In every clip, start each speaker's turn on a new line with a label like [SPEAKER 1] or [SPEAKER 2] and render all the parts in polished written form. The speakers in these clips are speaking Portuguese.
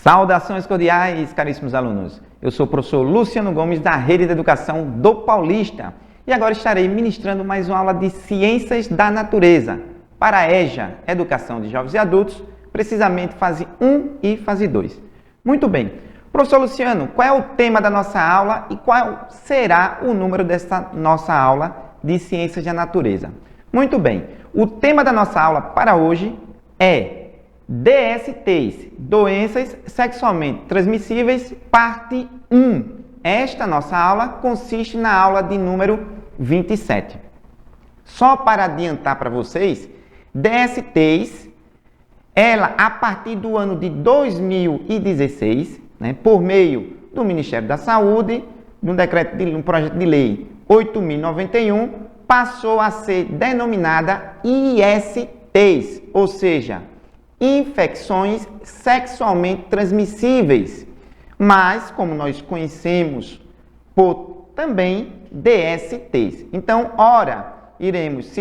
[SPEAKER 1] Saudações cordiais, caríssimos alunos. Eu sou o professor Luciano Gomes, da Rede de Educação do Paulista, e agora estarei ministrando mais uma aula de Ciências da Natureza para a EJA, Educação de Jovens e Adultos, precisamente fase 1 e fase 2. Muito bem. Professor Luciano, qual é o tema da nossa aula e qual será o número dessa nossa aula de Ciências da Natureza? Muito bem. O tema da nossa aula para hoje é DSTs, Doenças Sexualmente Transmissíveis, parte 1. Esta nossa aula consiste na aula de número 27. Só para adiantar para vocês, DSTs, ela a partir do ano de 2016, por meio do Ministério da Saúde, um projeto de lei 8.091, passou a ser denominada ISTs, ou seja, infecções sexualmente transmissíveis, mas como nós conhecemos por também DSTs. Então, ora, iremos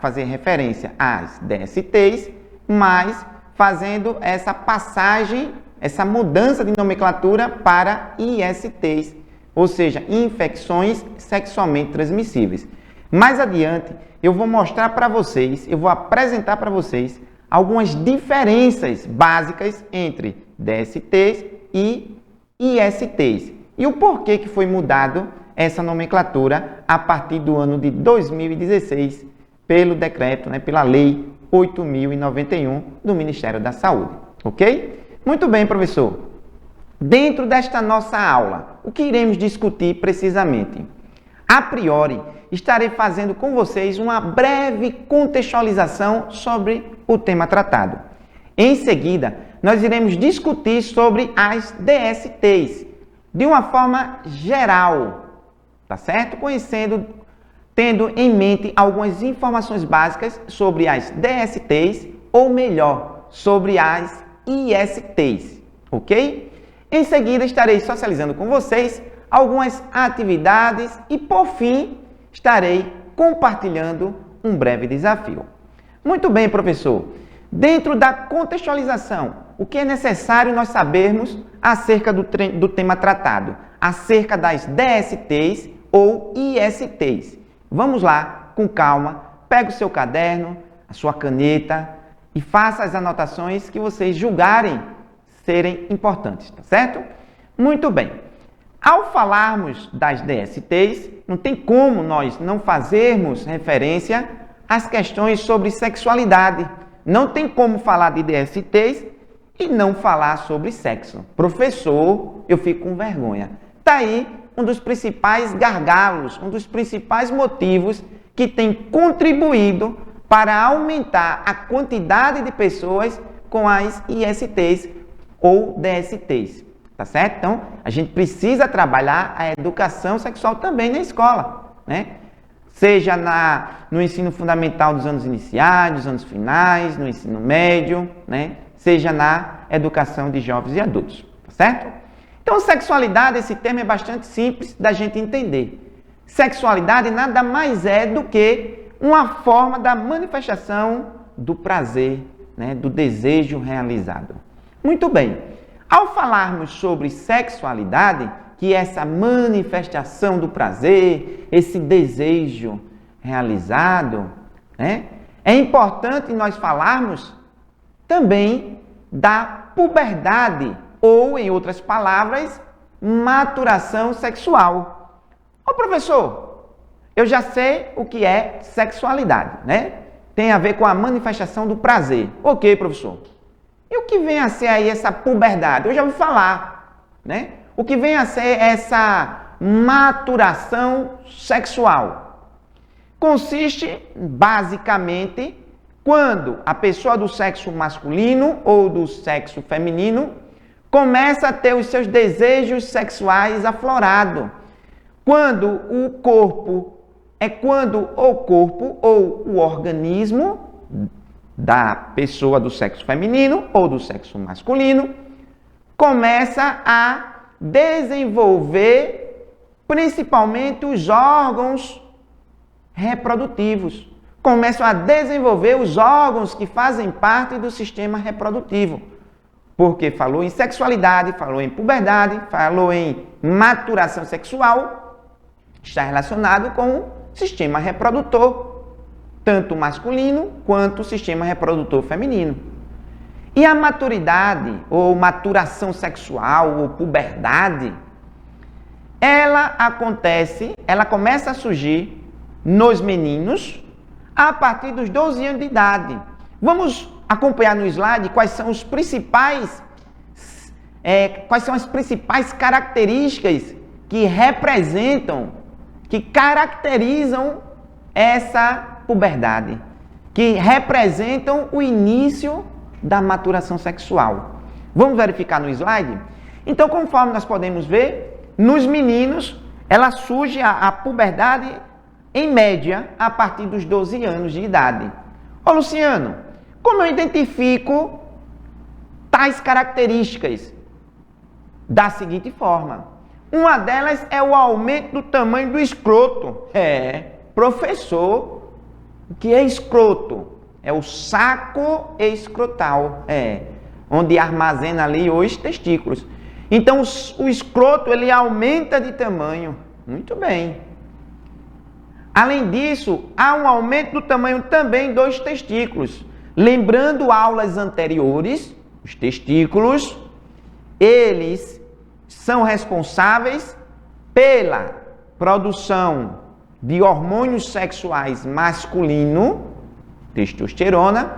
[SPEAKER 1] fazer referência às DSTs, mas fazendo essa passagem, essa mudança de nomenclatura para ISTs, ou seja, infecções sexualmente transmissíveis. Mais adiante, eu vou mostrar para vocês, eu vou apresentar para vocês algumas diferenças básicas entre DSTs e ISTs e o porquê que foi mudado essa nomenclatura a partir do ano de 2016 pelo decreto, pela lei 8.091 do Ministério da Saúde, ok? Muito bem, professor. Dentro desta nossa aula, o que iremos discutir precisamente? A priori, estarei fazendo com vocês uma breve contextualização sobre o tema tratado. Em seguida, nós iremos discutir sobre as DSTs, de uma forma geral, tá certo? Tendo em mente algumas informações básicas sobre as DSTs, ou melhor, sobre as ISTs, ok? Em seguida, estarei socializando com vocês algumas atividades e, por fim, estarei compartilhando um breve desafio. Muito bem, professor. Dentro da contextualização, o que é necessário nós sabermos acerca do tema tratado, acerca das DSTs ou ISTs? Vamos lá, com calma, pega o seu caderno, a sua caneta e faça as anotações que vocês julgarem serem importantes, tá certo? Muito bem. Ao falarmos das DSTs, não tem como nós não fazermos referência às questões sobre sexualidade. Não tem como falar de DSTs e não falar sobre sexo. Professor, eu fico com vergonha. Está aí um dos principais gargalos, um dos principais motivos que tem contribuído para aumentar a quantidade de pessoas com as ISTs ou DSTs. Tá certo? Então, a gente precisa trabalhar a educação sexual também na escola, Seja no ensino fundamental dos anos iniciais, dos anos finais, no ensino médio, Seja na educação de jovens e adultos, tá certo? Então, sexualidade, esse termo é bastante simples da gente entender. Sexualidade nada mais é do que uma forma da manifestação do prazer, do desejo realizado. Muito bem. Ao falarmos sobre sexualidade, que é essa manifestação do prazer, esse desejo realizado, é importante nós falarmos também da puberdade, ou, em outras palavras, maturação sexual. Ô professor, eu já sei o que é sexualidade, Tem a ver com a manifestação do prazer. Ok, professor. E o que vem a ser aí essa puberdade? Eu já ouvi falar, O que vem a ser essa maturação sexual? Consiste, basicamente, quando a pessoa do sexo masculino ou do sexo feminino começa a ter os seus desejos sexuais aflorados. Quando o corpo ou o organismo da pessoa do sexo feminino ou do sexo masculino começa a desenvolver principalmente os órgãos reprodutivos. Começam a desenvolver os órgãos que fazem parte do sistema reprodutivo. porque falou em sexualidade, falou em puberdade, falou em maturação sexual, está relacionado com o sistema reprodutor, tanto masculino quanto o sistema reprodutor feminino. E a maturidade, ou maturação sexual, ou puberdade, ela começa a surgir nos meninos a partir dos 12 anos de idade. Vamos acompanhar no slide quais são as principais características que caracterizam essa puberdade, que representam o início da maturação sexual. Vamos verificar no slide? Então, conforme nós podemos ver, nos meninos, ela surge a puberdade, em média, a partir dos 12 anos de idade. Ô Luciano, como eu identifico tais características? Da seguinte forma. Uma delas é o aumento do tamanho do escroto. Professor, o que é escroto? É o saco escrotal, onde armazena ali os testículos. Então, o escroto, ele aumenta de tamanho. Muito bem. Além disso, há um aumento do tamanho também dos testículos. Lembrando aulas anteriores, os testículos, eles são responsáveis pela produção de hormônios sexuais masculino, testosterona,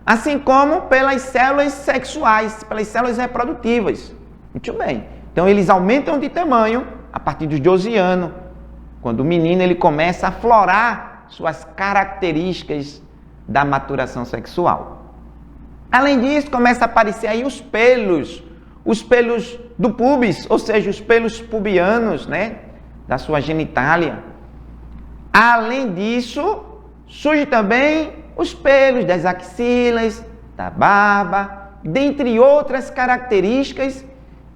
[SPEAKER 1] assim como pelas células sexuais, pelas células reprodutivas. Muito bem. Então, eles aumentam de tamanho a partir dos 12 anos, quando o menino ele começa a aflorar suas características da maturação sexual. Além disso, começa a aparecer aí os pelos do pubis, ou seja, os pelos pubianos, da sua genitália. Além disso, surge também os pelos das axilas, da barba, dentre outras características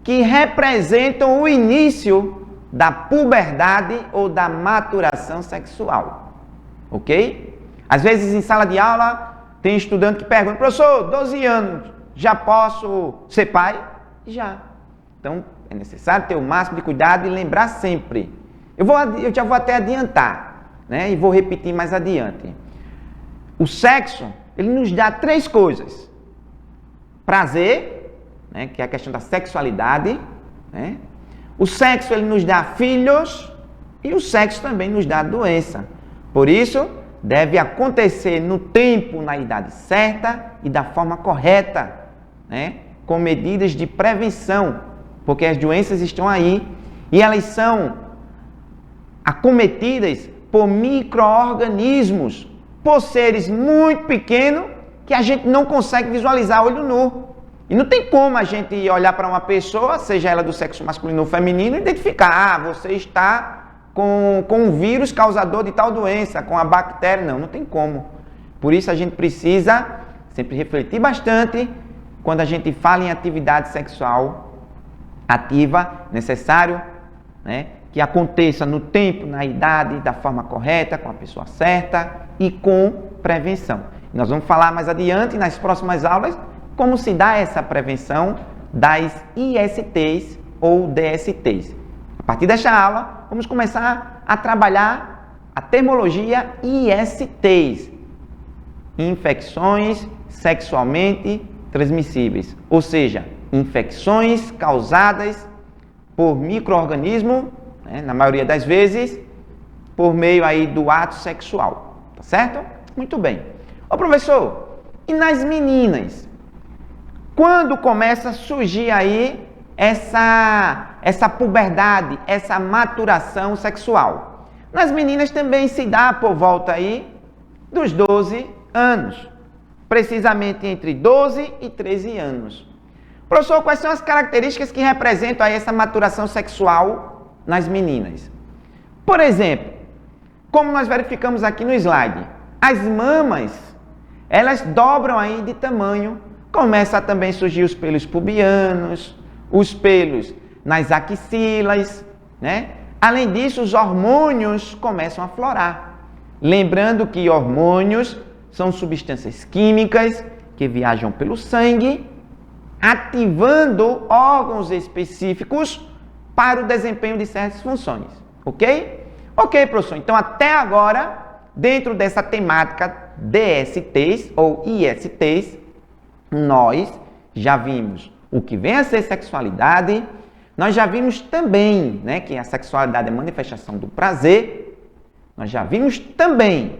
[SPEAKER 1] que representam o início da puberdade ou da maturação sexual. Ok? Às vezes, em sala de aula, tem estudante que pergunta: professor, 12 anos, já posso ser pai? Já. Então, é necessário ter o máximo de cuidado e lembrar sempre. Eu já vou até adiantar, e vou repetir mais adiante. O sexo, ele nos dá 3 coisas. Prazer, que é a questão da sexualidade, O sexo, ele nos dá filhos e o sexo também nos dá doença. Por isso, deve acontecer no tempo, na idade certa e da forma correta, com medidas de prevenção, porque as doenças estão aí e elas são acometidas por micro-organismos, por seres muito pequenos que a gente não consegue visualizar a olho nu. E não tem como a gente olhar para uma pessoa, seja ela do sexo masculino ou feminino, e identificar: você está com um vírus causador de tal doença, com a bactéria. Não tem como. Por isso a gente precisa sempre refletir bastante quando a gente fala em atividade sexual ativa, necessário, que aconteça no tempo, na idade, da forma correta, com a pessoa certa e com prevenção. Nós vamos falar mais adiante, nas próximas aulas, como se dá essa prevenção das ISTs ou DSTs. A partir desta aula, vamos começar a trabalhar a termologia ISTs, infecções sexualmente transmissíveis, ou seja, infecções causadas por micro-organismo, na maioria das vezes, por meio aí do ato sexual, tá certo? Muito bem. Ô professor, e nas meninas? Quando começa a surgir aí essa puberdade, essa maturação sexual? Nas meninas também se dá por volta aí dos 12 anos, precisamente entre 12 e 13 anos. Professor, quais são as características que representam aí essa maturação sexual nas meninas? Por exemplo, como nós verificamos aqui no slide, as mamas, elas dobram aí de tamanho, começa a também surgir os pelos pubianos, os pelos nas axilas, Além disso, os hormônios começam a aflorar. Lembrando que hormônios são substâncias químicas que viajam pelo sangue, ativando órgãos específicos para o desempenho de certas funções, ok? Ok, professor, então até agora, dentro dessa temática DSTs ou ISTs, nós já vimos o que vem a ser sexualidade, nós já vimos também, né, que a sexualidade é manifestação do prazer, nós já vimos também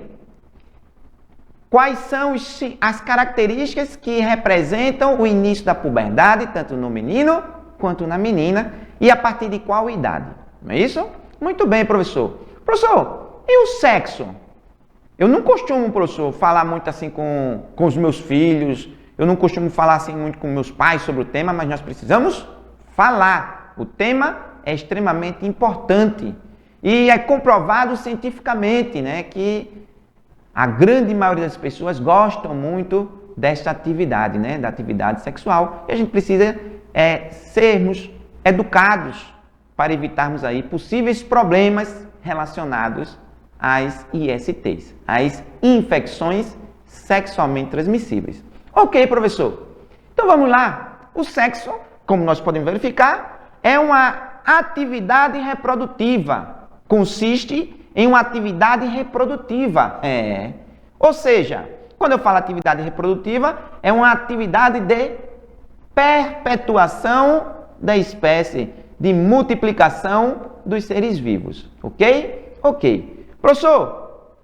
[SPEAKER 1] quais são as características que representam o início da puberdade, tanto no menino quanto na menina, e a partir de qual idade, não é isso? Muito bem, professor. Professor, e o sexo? Eu não costumo, professor, falar muito assim com os meus filhos, eu não costumo falar assim muito com meus pais sobre o tema, mas nós precisamos falar. O tema é extremamente importante e é comprovado cientificamente, né, que a grande maioria das pessoas gostam muito desta atividade, né, da atividade sexual, e a gente precisa sermos educados para evitarmos aí possíveis problemas relacionados às ISTs, às infecções sexualmente transmissíveis. Ok, professor. Então vamos lá. O sexo, como nós podemos verificar, é uma atividade reprodutiva. Consiste em uma atividade reprodutiva. Ou seja, quando eu falo atividade reprodutiva, é uma atividade de perpetuação da espécie, de multiplicação dos seres vivos. Ok? Ok. Professor,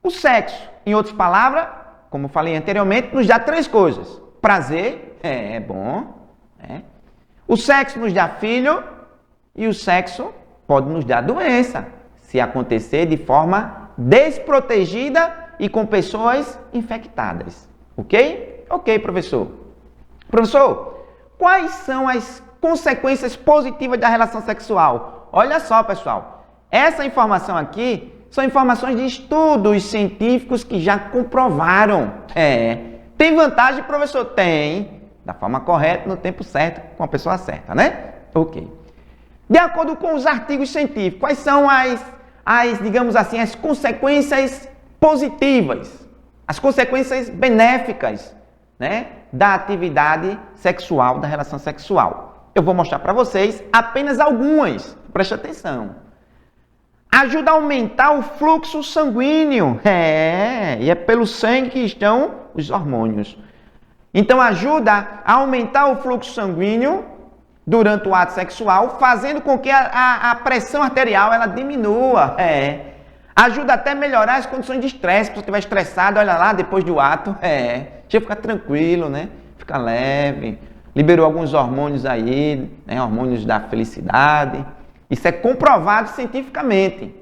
[SPEAKER 1] o sexo, em outras palavras, como falei anteriormente, nos dá três coisas. Prazer, é bom. O sexo nos dá filho e o sexo pode nos dar doença, se acontecer de forma desprotegida e com pessoas infectadas. Ok? Ok, professor. Professor, quais são as consequências positivas da relação sexual? Olha só, pessoal. Essa informação aqui são informações de estudos científicos que já comprovaram. Tem vantagem, professor? Tem. Da forma correta, no tempo certo, com a pessoa certa, né? Ok. De acordo com os artigos científicos, quais são digamos assim, as consequências positivas, as consequências benéficas, né, da atividade sexual, da relação sexual? Eu vou mostrar para vocês apenas algumas. Preste atenção. Ajuda a aumentar o fluxo sanguíneo. E é pelo sangue que estão os hormônios. Então, ajuda a aumentar o fluxo sanguíneo durante o ato sexual, fazendo com que a pressão arterial ela diminua. Ajuda até a melhorar as condições de estresse. Se você estiver estressado, olha lá, depois do ato, deixa ficar tranquilo, né? Fica leve. Liberou alguns hormônios aí, né? Hormônios da felicidade. Isso é comprovado cientificamente.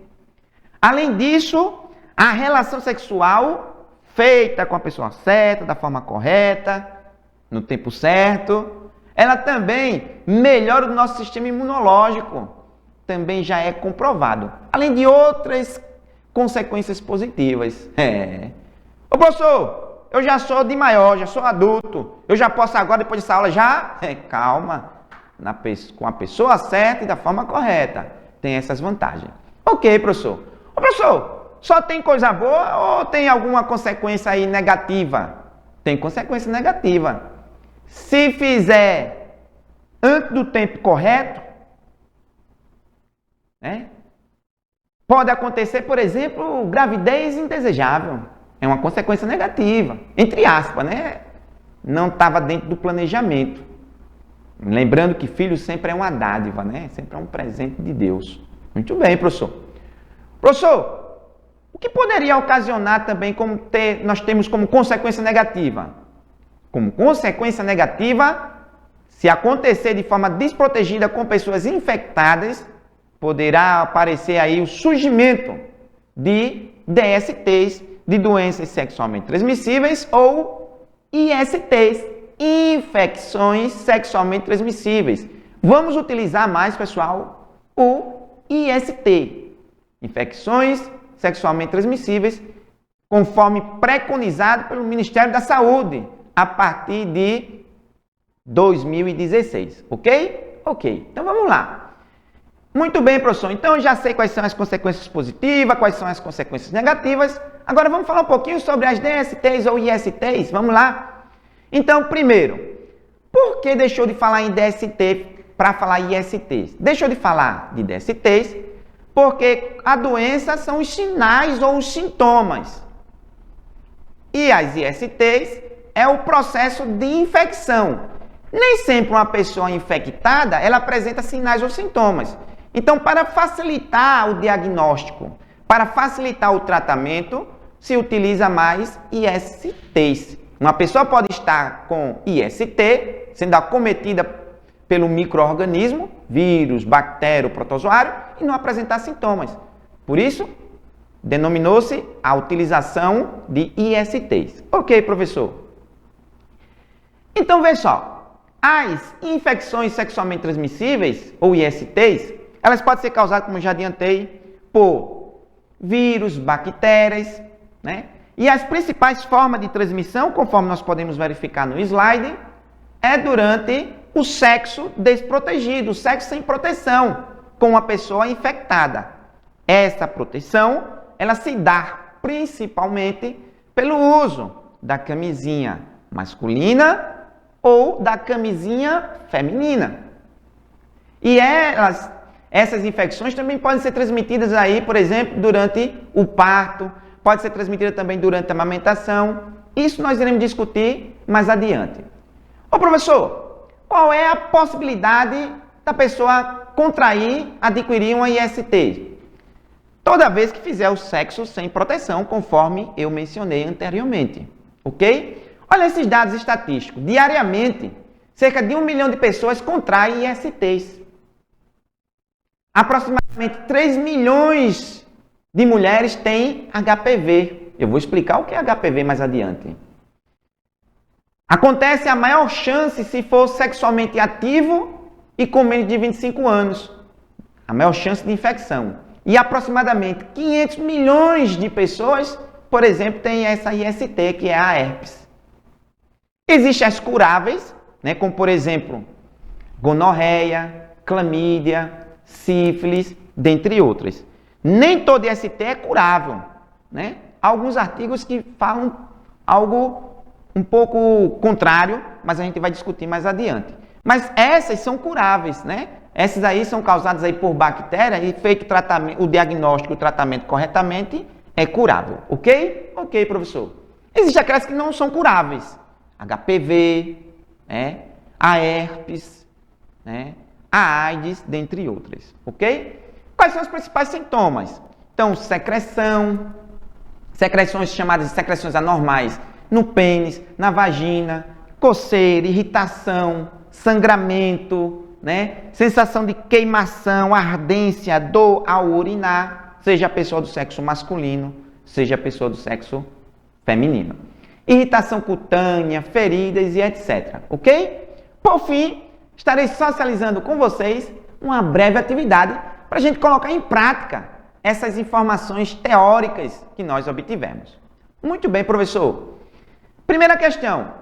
[SPEAKER 1] Além disso, a relação sexual feita com a pessoa certa, da forma correta, no tempo certo, ela também melhora o nosso sistema imunológico. Também já é comprovado. Além de outras consequências positivas. Ô professor, eu já sou de maior, já sou adulto. Eu já posso agora, depois dessa aula, já? Calma. Com a pessoa certa e da forma correta. Tem essas vantagens. Ok, professor. Ô professor, só tem coisa boa ou tem alguma consequência aí negativa? Tem consequência negativa. Se fizer antes do tempo correto, pode acontecer, por exemplo, gravidez indesejável. É uma consequência negativa. Entre aspas, né? Não estava dentro do planejamento. Lembrando que filho sempre é uma dádiva, né? Sempre é um presente de Deus. Muito bem, professor. Professor, o que poderia ocasionar também nós temos como consequência negativa? Como consequência negativa, se acontecer de forma desprotegida com pessoas infectadas, poderá aparecer aí o surgimento de DSTs, de doenças sexualmente transmissíveis ou ISTs, infecções sexualmente transmissíveis. Vamos utilizar mais, pessoal, o IST, infecções sexualmente transmissíveis, conforme preconizado pelo Ministério da Saúde, a partir de 2016, ok? Ok, então vamos lá. Muito bem, professor, então eu já sei quais são as consequências positivas, quais são as consequências negativas. Agora vamos falar um pouquinho sobre as DSTs ou ISTs, vamos lá? Então, primeiro, Por que deixou de falar em DST para falar ISTs? Deixou de falar de DSTs porque a doença são os sinais ou os sintomas. E as ISTs é o processo de infecção. Nem sempre uma pessoa infectada, ela apresenta sinais ou sintomas. Então, para facilitar o diagnóstico, para facilitar o tratamento, se utiliza mais ISTs. Uma pessoa pode estar com IST, sendo acometida pelo micro-organismo, vírus, bactéria, protozoário, e não apresentar sintomas. Por isso, denominou-se a utilização de ISTs. Ok, professor? Então, veja só. As infecções sexualmente transmissíveis, ou ISTs, elas podem ser causadas, como eu já adiantei, por vírus, bactérias, né? E as principais formas de transmissão, conforme nós podemos verificar no slide, é durante o sexo desprotegido, o sexo sem proteção, com uma pessoa infectada. Essa proteção, ela se dá principalmente pelo uso da camisinha masculina ou da camisinha feminina. E essas infecções também podem ser transmitidas aí, por exemplo, durante o parto, pode ser transmitida também durante a amamentação. Isso nós iremos discutir mais adiante. Ô professor, qual é a possibilidade da pessoa contrair, adquirir uma IST? Toda vez que fizer o sexo sem proteção, conforme eu mencionei anteriormente, ok? Olha esses dados estatísticos. Diariamente, cerca de 1 milhão de pessoas contraem ISTs. Aproximadamente 3 milhões de mulheres têm HPV. Eu vou explicar o que é HPV mais adiante. Acontece a maior chance se for sexualmente ativo e com menos de 25 anos. A maior chance de infecção. E aproximadamente 500 milhões de pessoas, por exemplo, têm essa IST, que é a herpes. Existem as curáveis, né, como por exemplo, gonorreia, clamídia, sífilis, dentre outras. Nem todo IST é curável, né? Há alguns artigos que falam algo um pouco contrário, mas a gente vai discutir mais adiante. Mas essas são curáveis, né? Essas aí são causadas aí por bactéria e feito o diagnóstico e o tratamento corretamente, é curável, ok? Ok, professor. Existem aquelas que não são curáveis. HPV, né? A herpes, né? A AIDS, dentre outras, ok? Quais são os principais sintomas? Então, secreções chamadas de secreções anormais no pênis, na vagina, coceira, irritação, sangramento, né? Sensação de queimação, ardência, dor ao urinar, seja a pessoa do sexo masculino, seja a pessoa do sexo feminino. Irritação cutânea, feridas e etc. Ok? Por fim, estarei socializando com vocês uma breve atividade para a gente colocar em prática essas informações teóricas que nós obtivemos. Muito bem, professor. Primeira questão.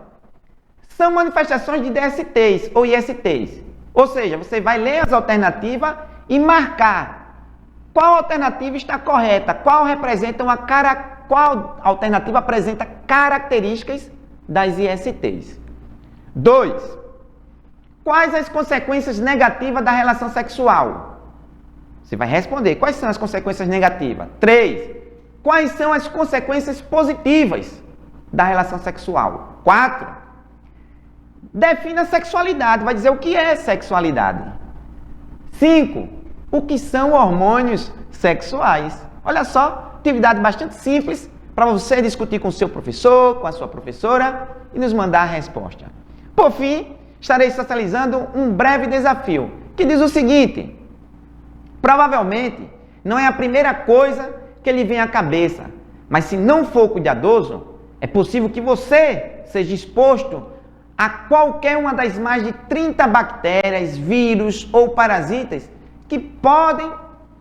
[SPEAKER 1] São manifestações de DSTs ou ISTs. Ou seja, você vai ler as alternativas e marcar qual alternativa está correta, qual alternativa apresenta características das ISTs. 2. Quais as consequências negativas da relação sexual? Você vai responder. Quais são as consequências negativas? 3. Quais são as consequências positivas da relação sexual? 4. Defina a sexualidade. Vai dizer o que é sexualidade. 5. O que são hormônios sexuais? Olha só, atividade bastante simples para você discutir com o seu professor, com a sua professora e nos mandar a resposta. Por fim, estarei socializando um breve desafio que diz o seguinte: provavelmente não é a primeira coisa que lhe vem à cabeça, mas se não for cuidadoso, é possível que você seja exposto a qualquer uma das mais de 30 bactérias, vírus ou parasitas que podem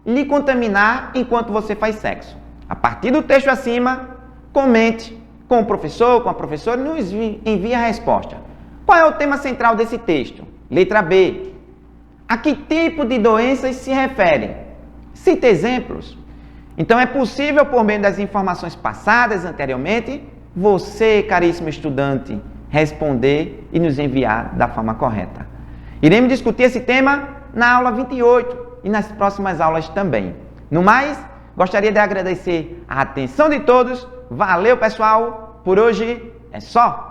[SPEAKER 1] lhe contaminar enquanto você faz sexo. A partir do texto acima, comente com o professor, com a professora e nos envie a resposta. Qual é o tema central desse texto? Letra B. A que tipo de doenças se refere? Cite exemplos. Então, é possível, por meio das informações passadas anteriormente, você, caríssimo estudante, responder e nos enviar da forma correta. Iremos discutir esse tema na aula 28 e nas próximas aulas também. No mais, gostaria de agradecer a atenção de todos. Valeu, pessoal! Por hoje é só!